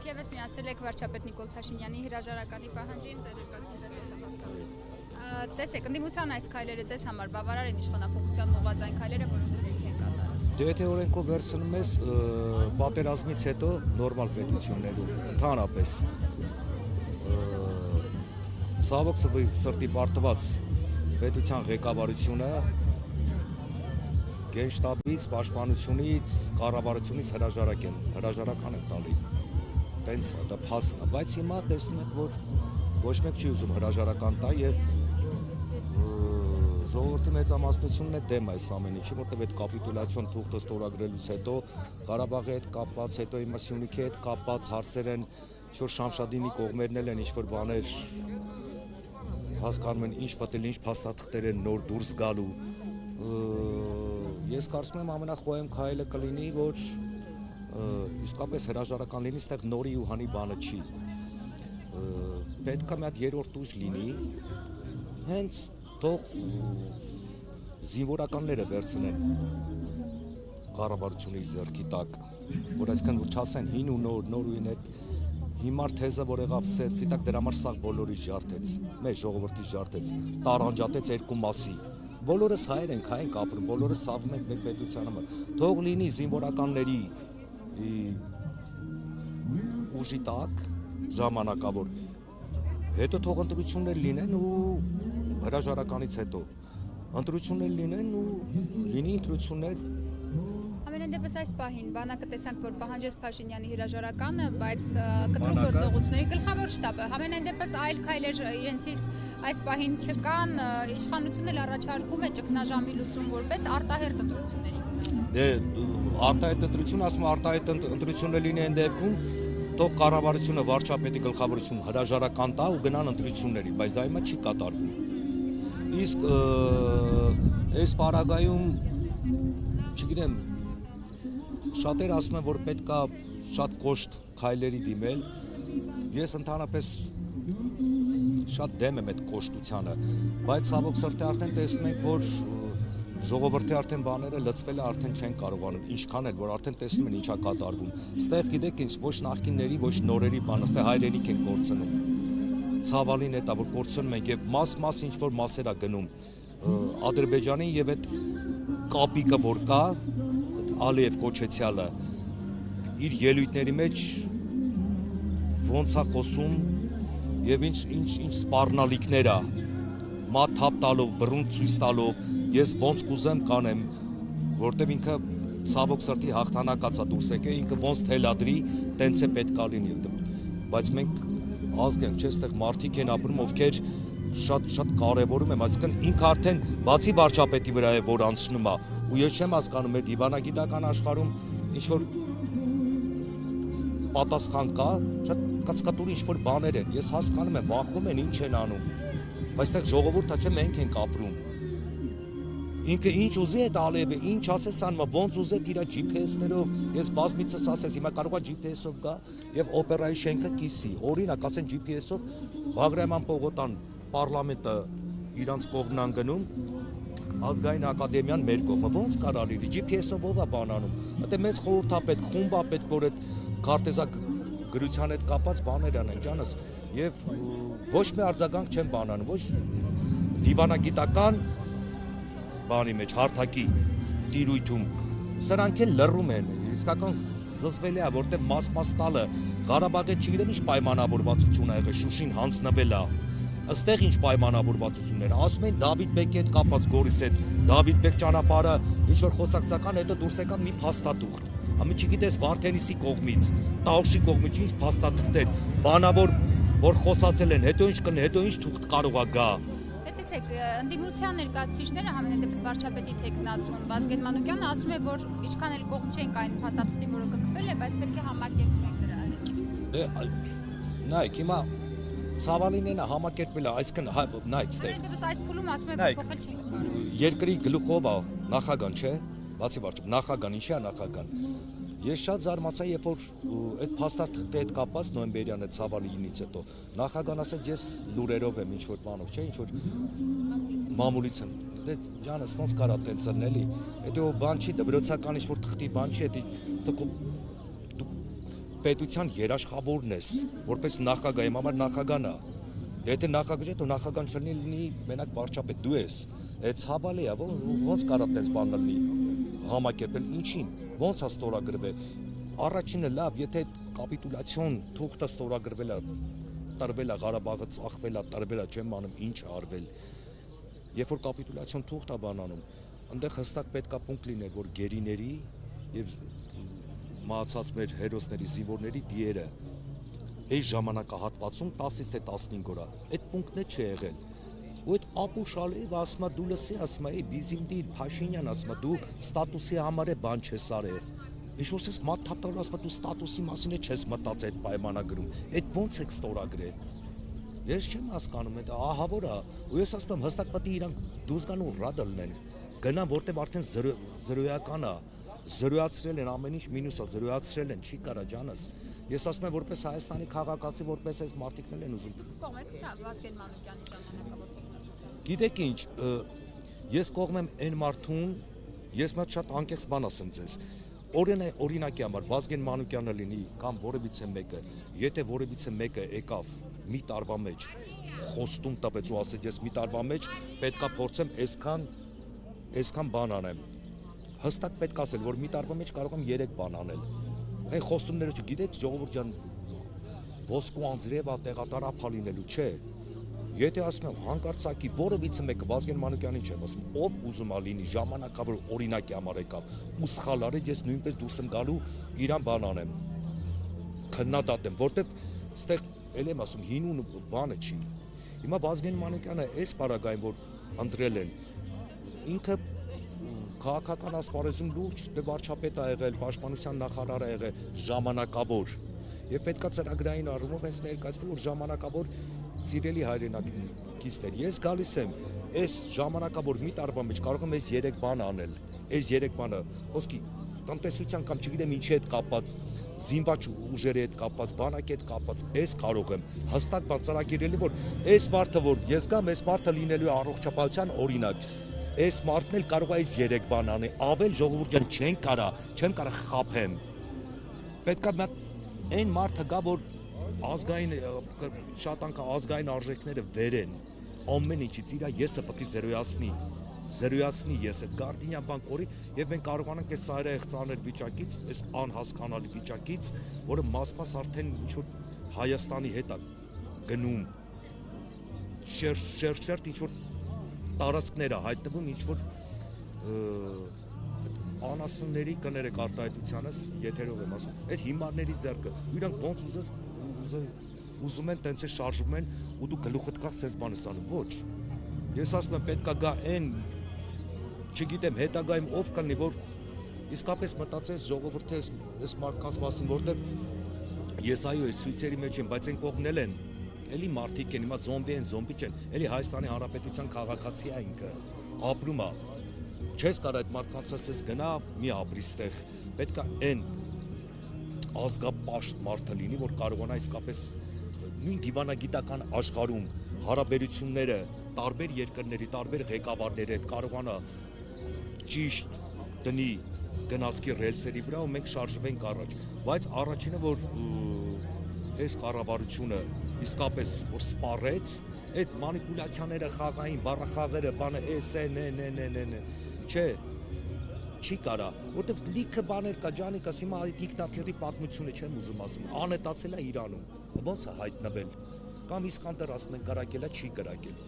Եվս միացել եք վարչապետ Նիկոլ Փաշինյանի հրաժարականի պահանջին, ձեր տեսեք, ընդդիմության այս քայլերը ձեզ համար բավարար են իշխանափոխության ուղղված այն քայլերը, որոնք դուք եք կատարել։ Դե եթե օրենքով վերցնում ես պատերազմից հետո նորմալ պետություններում ընդհանրապես ցավոք սրտի պարտված պետության ղեկավարությունը Գենշտաբից, պաշտպանությունից, կառավարությունից հրաժարական են տալի։ Տենց է, դա փաստն է, բայց հիմա տեսնում եք, որ ոչ մեկ չի ուզում հրաժարական տա եւ ժողովրդի մեծամասնությունն է դեմ այս ամեն ինչի, որտեղ այդ կապիտուլյացիոն թուղթը ստորագրելուց հետո Ղարաբաղի հետ կապված, հետո հիմա Սյունիքի հետ կապված հարցեր են, ինչ-որ Շամշադինի կողմերն էլ են ինչ-որ բաներ հասկանում են, ինչ պատել, ինչ փաստաթղթեր են նոր դուրս գալու։ Ես կարծում եմ ամենախոհեմ քայլը կլինի, որ իսկապես հրաժարական լինի, այստեղ նորի ու հանի բանը չի։ Պետք է մի հատ երրորդ ուժ լինի, հենց թող զինվորականները վերցնեն կառավարությունների ձեռքի տակ, որ այսքան որ չասեն հին ու նոր, նոր ու հին այդ հիմար թեզը, որ եղավ սերփի տակ, դրա համար սաղ բոլորի ջարդեց, մեր ժողովրդի ջարդեց, տարանջատեց երկու մասի։ Բոլորս հայեր ենք, հայ ենք ապրում, բոլորս սավում ենք մեր պետության համար։ Թող լինի զինվորականների ուժի տակ ժամանակավոր։ Հետո թող ընտրություններ լինեն ու հրաժարականից հետո ընտրություններ լինեն ու լինի ընտրություններ։ Ամենայն դեպս այս պահին բանակը տեսանք, որ պահանջեց Փաշինյանի հրաժարականը, բայց կտրուկ գործողությունների գլխավոր շտաբը ամենայն դեպս այլ քայլեր իրենցից այս պահին չկան, իշխանությունն էլ առաջարկում է ճգնաժամի լուծում որպես արտահերթ ընտրությունների։ Դե արտահերթ ընտրություն, ասում արտահերթ ընտրությունը լինի այն դեպքում, թող կառավարությունը վարչապետի գլխավորություն հրաժարական տա ու գնան ընտրությունների, բայց դա հիմա չի կատարվում։ Իսկ այս պարագայում, չգիտեմ, շատեր ասում են, որ պետք է շատ կոշտ քայլերի դիմել։ Ես ընդհանրապես շատ դեմ եմ այդ կոշտությանը, բայց ցավոք սրտի արդեն տեսնում ենք, որ ժողովրդի արդեն բաները լցվել է, արդեն չեն կարողանում, ինչքան էլ որ արդեն տեսնում են ինչա կատարվում։ Այստեղ գիտեք ինչ, ոչ նախկինների, ոչ նորերի բան, այստեղ հայրենիք են կորցնում։ Ցավալին է դա, որ կորցնում ենք եւ մաս ինչ որ մասեր է գնում Ադրբեջանին եւ այդ կապիկը որ կա Ալիև կոչեցյալը իր ելույթների մեջ ոնց է խոսում եւ ինչ սպառնալիքներ է մաթափ տալով, բռուն ցույց տալով, ես ոնց կուզեմ կանեմ, որտեւ ինքը ցավոք սրտի հաղթանակած է դուրս եկել, ինքը ոնց թելադրի, տենց է պետք է լինի, բայց մենք ազգ ենք, չէ՞, այստեղ մարդիկ են ապրում, ովքեր շատ կարևորում եմ, այսինքն ինքը արդեն բացի վարչապետի վրա է, որ անցնում է, ու ես չեմ հասկանում, մեր դիվանագիտական աշխարհում ինչ որ պատասխան կա, շատ կծկտուր ինչ որ բաներ են, ես հասկանում եմ, վախում են, ինչ են անում, բայց այստեղ ժողովուրդը չէ, մենք ենք ապրում։ Ինքը ինչ ուզի այդ Ալիևը, ինչ ասես անում, ոնց ուզեց իր GPS-ներով, ես բազմիցս ասես, հիմա կարող է GPS-ով գա եւ օպերայի շենքը կիսի, օրինակ ասեն GPS-ով Բաղրամյան Պողոտան պարլամենտը իրանց կողմն են գնում, ազգային ակադեմիան մեր կողմը, ոնց կարա լինի, GPS-ով ով է բան անում, դա մեծ խորհրդապետ, խումբ է պետք, որ այդ քարտեզակ գրության հետ կապված բաներ անեն, ջանս, եւ ոչ մի արձագանք չեն բանանում, ոչ դիվանագիտական բանի մեջ, հարթակի տիրույթում, սրանք էլ լռում են, իսկական զզվելի է, որտեղ մաս տալը, Ղարաբաղի չգիտեմ ինչ պայմանավորվածություն ա եղել, Շուշին հանձնվել է, ըստեղ ինչ պայմանավորվածություններ, ասում են Դավիթ Բեկի հետ կապված Գորիսի հետ, Դավիթ Բեկ ճանապարհը ինչ որ խոսակցական, հետո դուրս եկավ մի փաստաթուղթ, ամի չգիտես Վարդենիսի կողմից, Տաուշի կողմից ինչ փաստաթղթեր, բանավոր որ խոսացել են, հետո ինչ թուղթ կարող է գա։ Տեսեք, ընդդիմության ներկայացուցիչները համենայն դեպս վարչապետի թեկնածուն Վազգեն Մանուկյանը ասում է, որ ինչքան էլ կողմ չենք այն փաստաթղթին, որը կքվել է, բայց պետք է համակերպենք դրա հետ։ Դե նայեք, հիմա ցավալին է համակերպել է, այսինքն նայեք, ստեղ։ Համենայն դեպս այս փուլում ասում է, որ փոխել չենք կարող։ Երկրի գլուխով է նախագահան, չէ՞։ Բացի վարչապետ, նախագահան, ինչի է նախագահան։ Ես շատ զարմացա, երբ որ այդ փաստաթղթի հետ կապված նոյեմբերյան այդ ցավալի 9-ից հետո նախագահան ասեց, ես լուրերով եմ ինչ որ բանով, չէ, ինչ որ մամուլից եմ։ Դե ջանս ոնց կարա տենց լնել էլի։ Հետո բան չի, դպրոցական ինչ որ թղթի բան չի, դա պետության երաշխավորն ես, որպես նախագահ, իմ համար նախագահն է։ Եթե նախագահ դու նախագահ լինի մենակ վարչապետ դու ես, այդ ցավալի է, ոնց կարա այդպես բան լինի, համակերպել ինչին, ոնց է ստորագրվել։ Առաջինը լավ, եթե կապիտուլյացիոն թուղթը ստորագրվել է, տրվել է Ղարաբաղը ծախվել է, տրվել է, չեմ անում, ինչ է արվել։ Երբ որ կապիտուլյացիոն թուղթ է բանանում, այնտեղ հստակ պետք է պունկտ լիներ, որ գերիների եւ մահացած մեր հերոսների, զինվորների դիերը այս ժամանակահատվածում 10-ից թե 15 օր է։ Այդ պունկտն չէ եղել։ Ու այդ ապուշալիվ ասում է դու լսի, ասում է Բիզիմդիր Փաշինյան, ասում է դու ստատուսի համար է բան չես արել։ Ինչ-որ ես մատթափտալու ասում դու ստատուսի մասին չես մտածել այդ պայմանագրում։ Այդ ոնց եք ստորագրել։ Ես չեմ հասկանում այդ ահավոր է։ Ու ես ասում եմ հստակ պետք է իրանք դուրս գան ու ռադը լինեն։ Գնան որտեղ արդեն զրոյական է։ Զրոյացրել են ամեն ինչ մինուսը, զրոյացրել են, չի կարա ջանս։ Ես ասում եմ որպես Հայաստանի քաղաքացի, որպես այս մարտիկներն են ուզում։ Կողմեք Վազգեն Մանուկյանի ժամանակավոր փոխնախություն։ Գիտեք ինչ, ես կողմ եմ այն մարդուն, ես մոտ շատ անկեղծ բան ասեմ ձեզ։ Օրինակի համար Վազգեն Մանուկյանը լինի կամ որևիցե մեկը, եթե որևիցե մեկը եկավ մի տարվա մեջ խոստում տվեց ու ասեց ես մի տարվա մեջ պետքա փորձեմ այսքան բան անեմ։ Հստակ պետք ասել, որ մի տարվա մեջ կարող եմ 3 բան անել։ Այն խոստումները չգիտեք, ժողովուրդ ջան, ոսկու անձրև տեղատարափա լինելու չէ։ Եթե ասում եմ հանկարծակի որևիցե մեկը Վազգեն Մանուկյանին չեմ ասում, ով ուզում է լինի ժամանակավոր օրինակի համար եկավ ու սխալ արեց, ես նույնպես դուրս եմ գալու իրան բան անեմ։ Քննադատեմ, որտեվ այստեղ ել եմ ասում հինուն բանը չի։ Հիմա Վազգեն Մանուկյանը այս պարագային որ ընտրել են, ինքը քաղաքական ասպարեզում լուրջ վարչապետ ա եղել, պաշտպանության նախարար ա եղել, ժամանակավոր։ Եվ պետքա ծրագրային առումով հենց ներկայացվել, որ ժամանակավոր սիրելի հայրենակիցներ, ես գալիս եմ, այս ժամանակավոր մի տարվա մեջ կարող եմ այս 3 բան անել, այս 3 բանը, ոսկի տնտեսության կամ չգիտեմ ինչի հետ կապված, զինված ուժերի հետ կապված, բանակի հետ կապված, այս կարող եմ հստակ բան ծրագիրելի, որ այս մարդը որ ես գամ, այս մարդը լինելու է առողջապահության օրինակ, այս մարդն էլ կարող է այս 3 բան անել, ավել ժողովուրդ ջան չեմ կարա խափեմ։ Պետք է այն մարդը գա, որ ազգային շատ անգամ ազգային արժեքները վերեն ամեն ինչից իրա եսը պետք է զրոյացնի ես այդ Գարդինյան բան կորի եւ մենք կարողանանք այս սայրահեղ ծանր վիճակից, այս անհասկանալի վիճակից, որը մաս արդեն ինչ որ Հայաստանի հետ է գնում շերտ ինչ որ տարածքները հայտնվում ինչ որ անասունների կներեք արտահայտությանս եթերով եմ ասում այդ հիմարների ձեռքը իրանք ոնց ուզում են տենց է շարժվում են ու դու գլուխդ կա sense բան ես անում ոչ ես ասում եմ պետքա գա այն չգիտեմ հետագայում ով կլինի որ իսկապես մտածես ժողովուրդը այս մարդկանց մասին որտեվ ես այո այս ցույցերի մեջ եմ բայց այն կողմնել են էլի մարդիկ են հիմա զոմբի չեն էլի Հայաստանի Հանրապետության քաղաքացի է ինքը ապրում է չես կարող այդ մարդկանց ասես գնա մի ապրի ստեղ պետքա այն ազգապաշտ մարդը լինի որ կարողանա իսկապես նույն դիվանագիտական աշխարհում հարաբերությունները տարբեր երկրների տարբեր ղեկավարների հետ կարողանա ճիշտ դնի գնացքի ռելսերի վրա ու մենք շարժվենք առաջ բայց առաջինը որ այս կառավարությունը իսկապես որ սպառեց այդ մանիպուլյացիաները խաղային բառախաղերը բանը չէ չի կարա որտեվ լիքը բաներ կա ջանիկաս հիմա դիկտատորի պատմությունը չեմ ուզում ասում անետացել է Իրանում ոնց է հայտնվել կամ Իսկանդեր ասում են կրակել է չի կրակել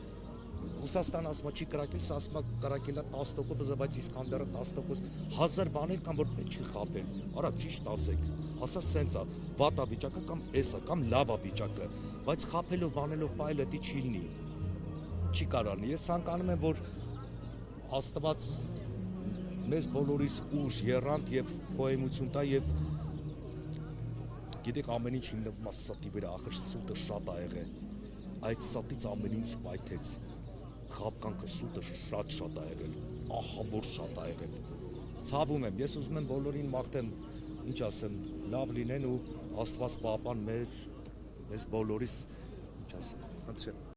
Ռուսաստան ասում է չի կրակել սա ասում է կրակել է 10% բայց Իսկանդերը 10% 1000 բաներ կան որ պետք չի խաբել արա ճիշտ ասեք ասա սենց է վատա վիճակը կամ էսա կամ լավա վիճակը բայց խաբելով բանելով պայլը դի չի լինի չի կարալնի ես ցանկանում եմ որ Աստված մեզ բոլորիս ուժ, եռանդ եւ խոհեմություն տա եւ գիտեք ամեն ինչ հիմնվում է ստի վրա, ախր սուտը շատ ա եղել։ Այդ ստից ամեն ինչ պայթեց։ Խաբկանքը սուտը շատ ա եղել։ Ահա որ շատ ա եղել։ Ցավում եմ, ես ուզում եմ բոլորին մաղթեմ, ինչ ասեմ, լավ լինեն ու Աստված պահպան մեզ բոլորիս, ինչ ասեմ, խնդրեմ